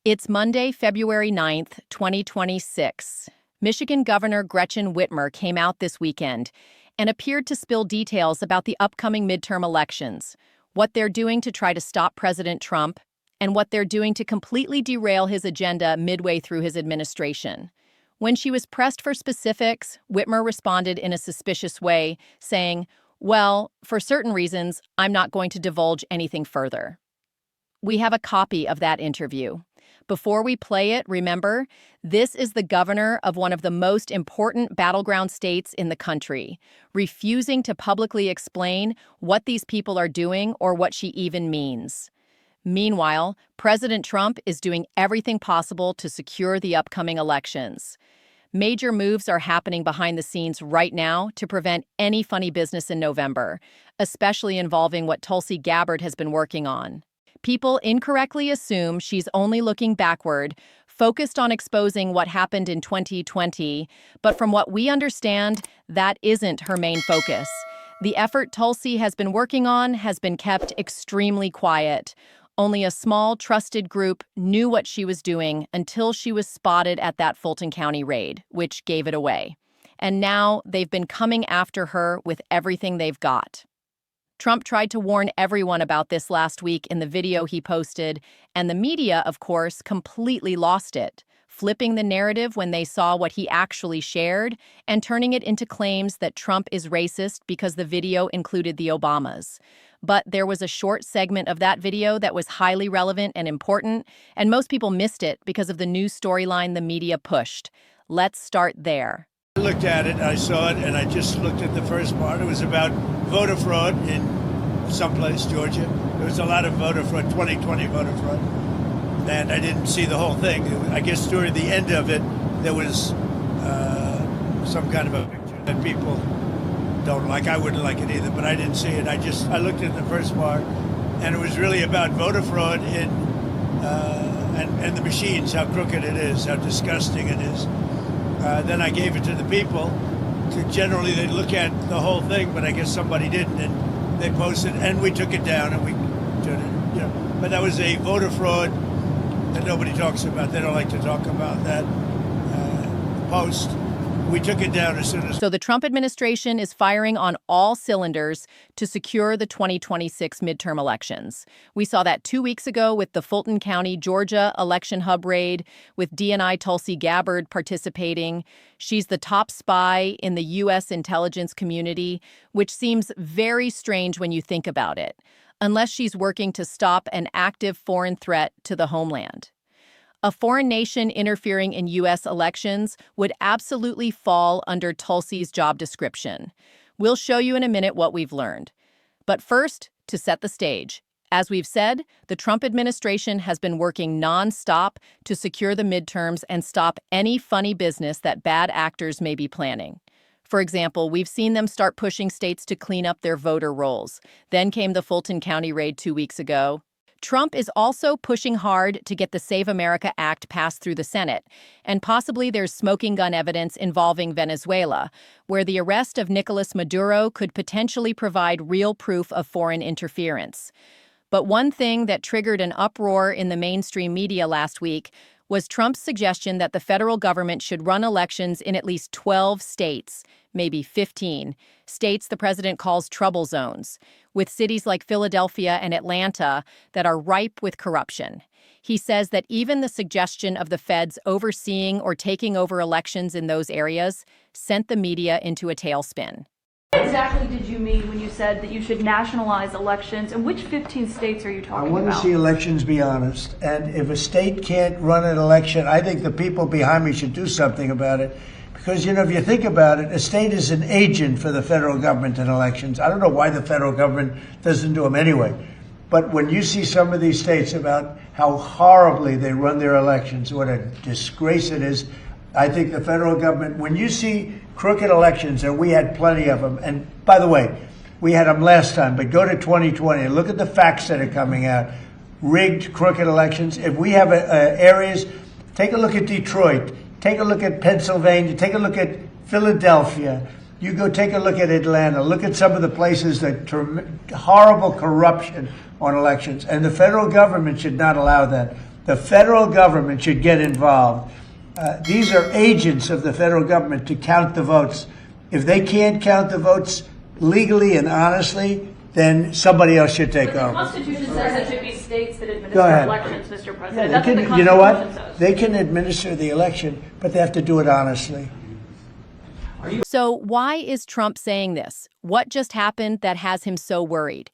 It's Monday, February 9th, 2026. Michigan Governor Gretchen Whitmer came out this weekend and appeared to spill details about the upcoming midterm elections, what they're doing to try to stop President Trump, and what they're doing to completely derail his agenda midway through his administration. When she was pressed for specifics, Whitmer responded in a suspicious way, saying, "Well, for certain reasons, I'm not going to divulge anything further." We have a copy of that interview. Before we play it, remember, this is the governor of one of the most important battleground states in the country, refusing to publicly explain what these people are doing or what she even means. Meanwhile, President Trump is doing everything possible to secure the upcoming elections. Major moves are happening behind the scenes right now to prevent any funny business in November, especially involving what Tulsi Gabbard has been working on. People incorrectly assume she's only looking backward, focused on exposing what happened in 2020, but from what we understand, that isn't her main focus. The effort Tulsi has been working on has been kept extremely quiet. Only a small, trusted group knew what she was doing until she was spotted at that Fulton County raid, which gave it away. And now they've been coming after her with everything they've got. Trump tried to warn everyone about this last week in the video he posted, and the media, of course, completely lost it, flipping the narrative when they saw what he actually shared and turning it into claims that Trump is racist because the video included the Obamas. But there was a short segment of that video that was highly relevant and important, and most people missed it because of the news storyline the media pushed. Let's start there. I looked at it, I saw it, and I just looked at the first part. It was about voter fraud in someplace, Georgia. There was a lot of voter fraud, 2020 voter fraud, and I didn't see the whole thing. I guess during the end of it, there was some kind of a picture that people don't like. I wouldn't like it either, but I didn't see it. I looked at the first part, and it was really about voter fraud in and the machines, how crooked it is, how disgusting it is. Then I gave it to the people. Generally, they look at the whole thing, but I guess somebody didn't, and they posted, and we took it down, and we turned it, But that was a voter fraud that nobody talks about. They don't like to talk about that post. We took it down as soon as... So the Trump administration is firing on all cylinders to secure the 2026 midterm elections. We saw that 2 weeks ago with the Fulton County, Georgia election hub raid, with DNI Tulsi Gabbard participating. She's the top spy in the U.S. intelligence community, which seems very strange when you think about it, unless she's working to stop an active foreign threat to the homeland. A foreign nation interfering in U.S. elections would absolutely fall under Tulsi's job description. We'll show you in a minute what we've learned. But first, to set the stage. As we've said, the Trump administration has been working nonstop to secure the midterms and stop any funny business that bad actors may be planning. For example, we've seen them start pushing states to clean up their voter rolls. Then came the Fulton County raid 2 weeks ago. Trump is also pushing hard to get the Save America Act passed through the Senate, and possibly there's smoking gun evidence involving Venezuela, where the arrest of Nicolas Maduro could potentially provide real proof of foreign interference. But one thing that triggered an uproar in the mainstream media last week was Trump's suggestion that the federal government should run elections in at least 12 states, maybe 15, states the president calls trouble zones, with cities like Philadelphia and Atlanta that are ripe with corruption. He says that even the suggestion of the feds overseeing or taking over elections in those areas sent the media into a tailspin. What exactly did you mean when you said that you should nationalize elections, and which 15 states are you talking about? I want to see elections be honest, and if a state can't run an election, I think the people behind me should do something about it. Because, if you think about it, a state is an agent for the federal government in elections. I don't know why the federal government doesn't do them anyway. But when you see some of these states about how horribly they run their elections, what a disgrace it is, I think the federal government, when you see crooked elections, and we had plenty of them, and by the way, we had them last time, but go to 2020 and look at the facts that are coming out. Rigged, crooked elections. If we have areas, take a look at Detroit. Take a look at Pennsylvania. Take a look at Philadelphia. You go take a look at Atlanta. Look at some of the places that horrible corruption on elections. And the federal government should not allow that. The federal government should get involved. These are agents of the federal government to count the votes. If they can't count the votes legally and honestly, then somebody else should take over. The Constitution says it should be states that administer Go ahead. elections, Mr. President. Yeah, That's what the Constitution you know what? says. They can administer the election, but they have to do it honestly. So why is Trump saying this? What just happened that has him so worried?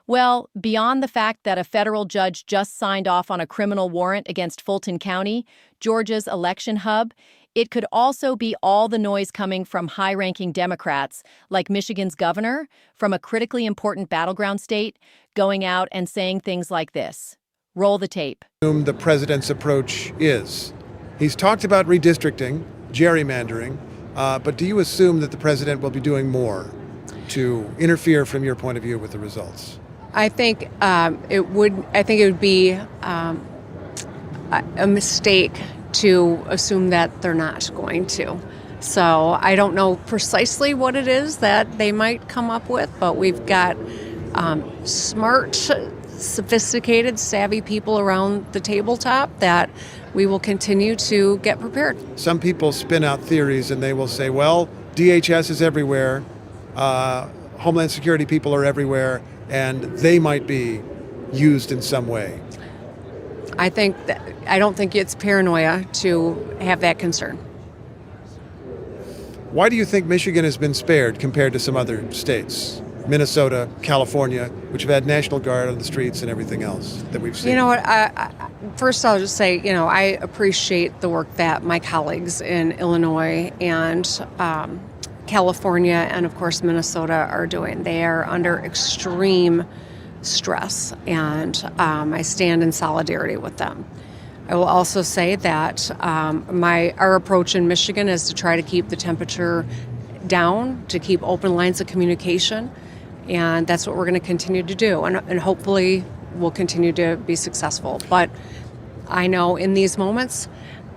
Well, beyond the fact that a federal judge just signed off on a criminal warrant against Fulton County, Georgia's election hub, it could also be all the noise coming from high-ranking Democrats, like Michigan's governor, from a critically important battleground state, going out and saying things like this. Roll the tape. The president's approach is. He's talked about redistricting, gerrymandering, but do you assume that the president will be doing more to interfere, from your point of view, with the results? I think it would be a mistake to assume that they're not going to. So I don't know precisely what it is that they might come up with, but we've got smart, sophisticated, savvy people around the tabletop that we will continue to get prepared. Some people spin out theories and they will say, well, DHS is everywhere, Homeland Security people are everywhere, and they might be used in some way. I don't think it's paranoia to have that concern. Why do you think Michigan has been spared compared to some other states? Minnesota, California, which have had National Guard on the streets and everything else that we've seen. You know what? First, I'll just say, I appreciate the work that my colleagues in Illinois and California and, of course, Minnesota are doing. They are under extreme stress, and I stand in solidarity with them. I will also say that our approach in Michigan is to try to keep the temperature down, to keep open lines of communication, and that's what we're going to continue to do, and hopefully we'll continue to be successful. But I know in these moments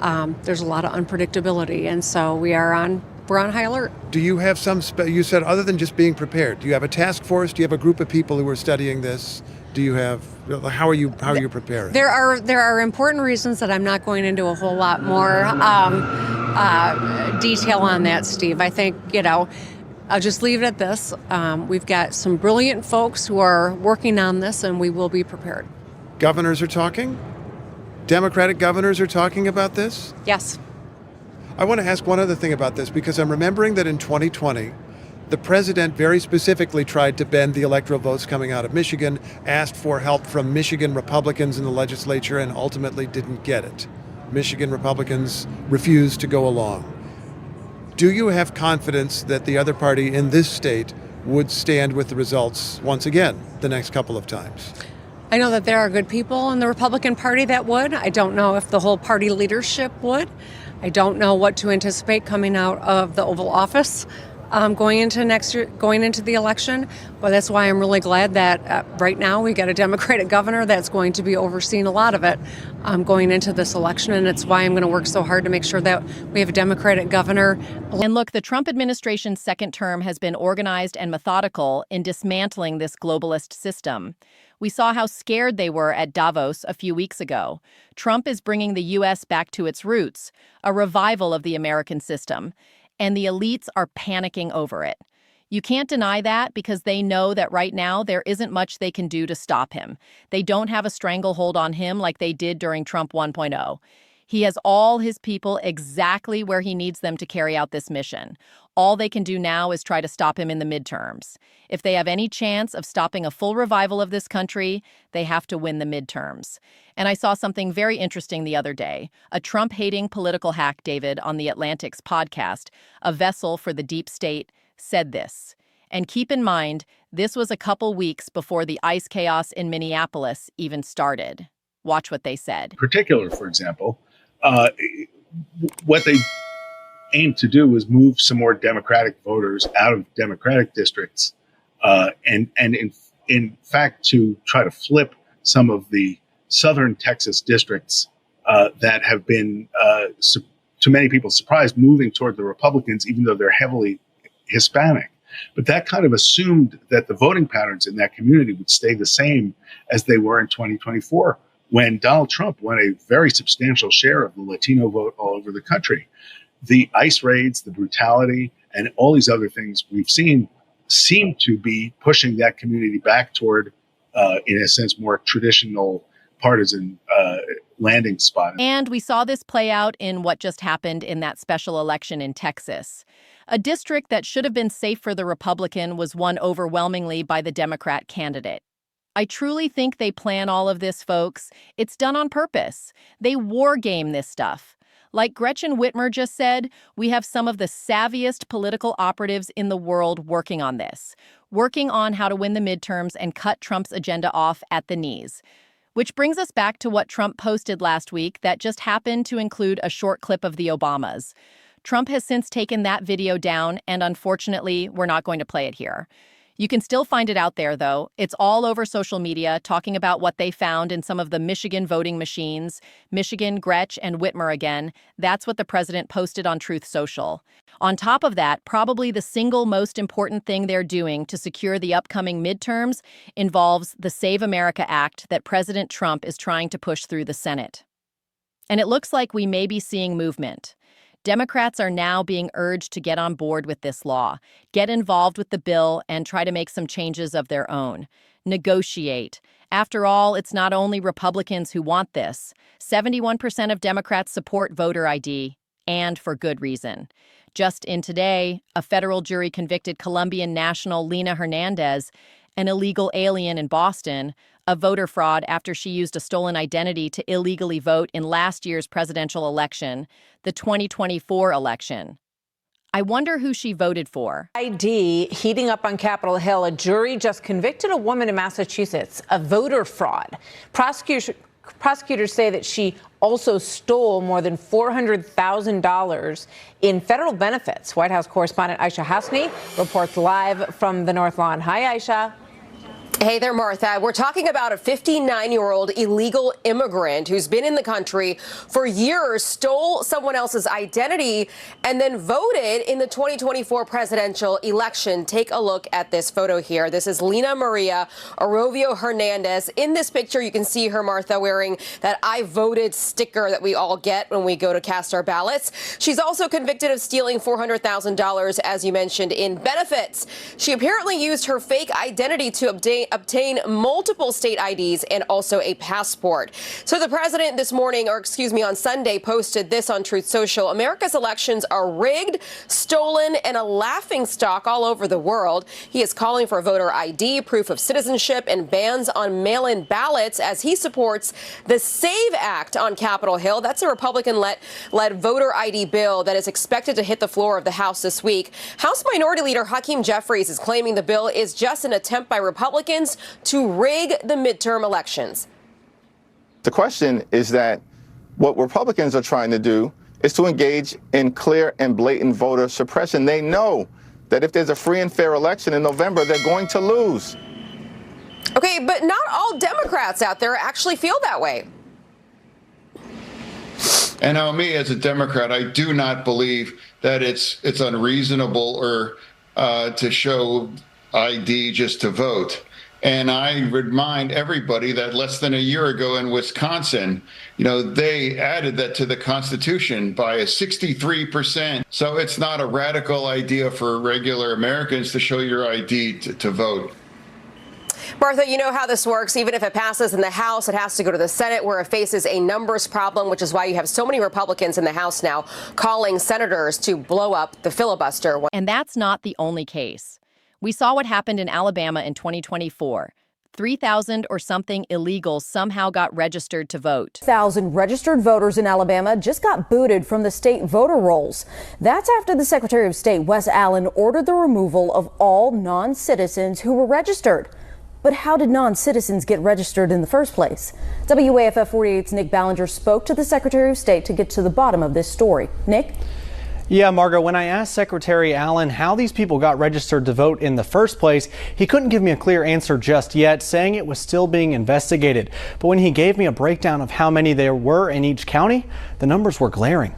there's a lot of unpredictability, and so we're on high alert. Do you have you said, other than just being prepared, do you have a task force? Do you have a group of people who are studying this? Do you have, how are you preparing? There are important reasons that I'm not going into a whole lot more detail on that, Steve. I think, I'll just leave it at this. We've got some brilliant folks who are working on this, and we will be prepared. Governors are talking? Democratic governors are talking about this? Yes. I want to ask one other thing about this, because I'm remembering that in 2020, the president very specifically tried to bend the electoral votes coming out of Michigan, asked for help from Michigan Republicans in the legislature, and ultimately didn't get it. Michigan Republicans refused to go along. Do you have confidence that the other party in this state would stand with the results once again the next couple of times? I know that there are good people in the Republican Party that would. I don't know if the whole party leadership would. I don't know what to anticipate coming out of the Oval Office going into the election, but that's why I'm really glad that right now we got a Democratic governor that's going to be overseeing a lot of it going into this election, and it's why I'm going to work so hard to make sure that we have a Democratic governor. And look, the Trump administration's second term has been organized and methodical in dismantling this globalist system. We saw how scared they were at Davos a few weeks ago. Trump is bringing the U.S. back to its roots, a revival of the American system, and the elites are panicking over it. You can't deny that, because they know that right now there isn't much they can do to stop him. They don't have a stranglehold on him like they did during Trump 1.0. He has all his people exactly where he needs them to carry out this mission. All they can do now is try to stop him in the midterms. If they have any chance of stopping a full revival of this country, they have to win the midterms. And I saw something very interesting the other day. A Trump-hating political hack, David, on the Atlantic's podcast, A Vessel for the Deep State, said this. And keep in mind, this was a couple weeks before the ICE chaos in Minneapolis even started. Watch what they said. Particular, for example, what they aimed to do was move some more Democratic voters out of Democratic districts, and in fact to try to flip some of the southern Texas districts that have been, to many people's surprise, moving toward the Republicans, even though they're heavily Hispanic. But that kind of assumed that the voting patterns in that community would stay the same as they were in 2024, when Donald Trump won a very substantial share of the Latino vote all over the country. The ICE raids, the brutality, and all these other things we've seen seem to be pushing that community back toward, in a sense, more traditional partisan landing spot. And we saw this play out in what just happened in that special election in Texas. A district that should have been safe for the Republican was won overwhelmingly by the Democrat candidate. I truly think they plan all of this, folks. It's done on purpose. They war game this stuff. Like Gretchen Whitmer just said, we have some of the savviest political operatives in the world working on this, working on how to win the midterms and cut Trump's agenda off at the knees. Which brings us back to what Trump posted last week that just happened to include a short clip of the Obamas. Trump has since taken that video down, and unfortunately, we're not going to play it here. You can still find it out there, though. It's all over social media, talking about what they found in some of the Michigan voting machines. Michigan, Gretch, and Whitmer again. That's what the president posted on Truth Social. On top of that, probably the single most important thing they're doing to secure the upcoming midterms involves the Save America Act that President Trump is trying to push through the Senate. And it looks like we may be seeing movement. Democrats are now being urged to get on board with this law, get involved with the bill, and try to make some changes of their own. Negotiate. After all, it's not only Republicans who want this. 71% of Democrats support voter ID, and for good reason. Just in today, a federal jury convicted Colombian national Lina Hernandez, an illegal alien in Boston, of voter fraud after she used a stolen identity to illegally vote in last year's presidential election, the 2024 election. I wonder who she voted for. ID heating up on Capitol Hill. A jury just convicted a woman in Massachusetts of voter fraud. Prosecutors say that she also stole more than $400,000 in federal benefits. White House correspondent Aisha Hasni reports live from the North Lawn. Hi, Aisha. Hey there, Martha. We're talking about a 59-year-old illegal immigrant who's been in the country for years, stole someone else's identity, and then voted in the 2024 presidential election. Take a look at this photo here. This is Lina Maria Orovio Hernandez. In this picture, you can see her, Martha, wearing that I voted sticker that we all get when we go to cast our ballots. She's also convicted of stealing $400,000, as you mentioned, in benefits. She apparently used her fake identity to obtain multiple state IDs and also a passport. So the president this morning, on Sunday, posted this on Truth Social. America's elections are rigged, stolen, and a laughingstock all over the world. He is calling for voter ID, proof of citizenship, and bans on mail-in ballots as he supports the SAVE Act on Capitol Hill. That's a Republican-led voter ID bill that is expected to hit the floor of the House this week. House Minority Leader Hakeem Jeffries is claiming the bill is just an attempt by Republicans to rig the midterm elections. The question is that what Republicans are trying to do is to engage in clear and blatant voter suppression. They know that if there's a free and fair election in November, they're going to lose. Okay, but not all Democrats out there actually feel that way. And now, me as a Democrat, I do not believe that it's unreasonable or to show ID just to vote. And I remind everybody that less than a year ago in Wisconsin, they added that to the Constitution by a 63%. So it's not a radical idea for regular Americans to show your ID to vote. Martha, you know how this works. Even if it passes in the House, it has to go to the Senate, where it faces a numbers problem, which is why you have so many Republicans in the House now calling senators to blow up the filibuster. And that's not the only case. We saw what happened in Alabama in 2024. 3,000 or something illegals somehow got registered to vote. 1,000 registered voters in Alabama just got booted from the state voter rolls. That's after the Secretary of State, Wes Allen, ordered the removal of all non-citizens who were registered. But how did non-citizens get registered in the first place? WAFF 48's Nick Ballinger spoke to the Secretary of State to get to the bottom of this story. Nick? Yeah, Margo, when I asked Secretary Allen how these people got registered to vote in the first place, he couldn't give me a clear answer just yet, saying it was still being investigated. But when he gave me a breakdown of how many there were in each county, the numbers were glaring.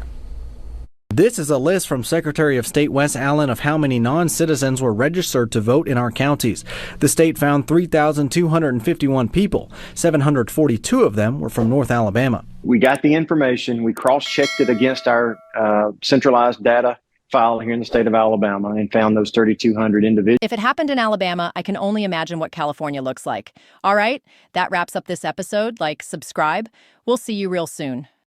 This is a list from Secretary of State Wes Allen of how many non-citizens were registered to vote in our counties. The state found 3,251 people. 742 of them were from North Alabama. We got the information. We cross-checked it against our centralized data file here in the state of Alabama and found those 3,200 individuals. If it happened in Alabama, I can only imagine what California looks like. All right, that wraps up this episode. Like, subscribe. We'll see you real soon.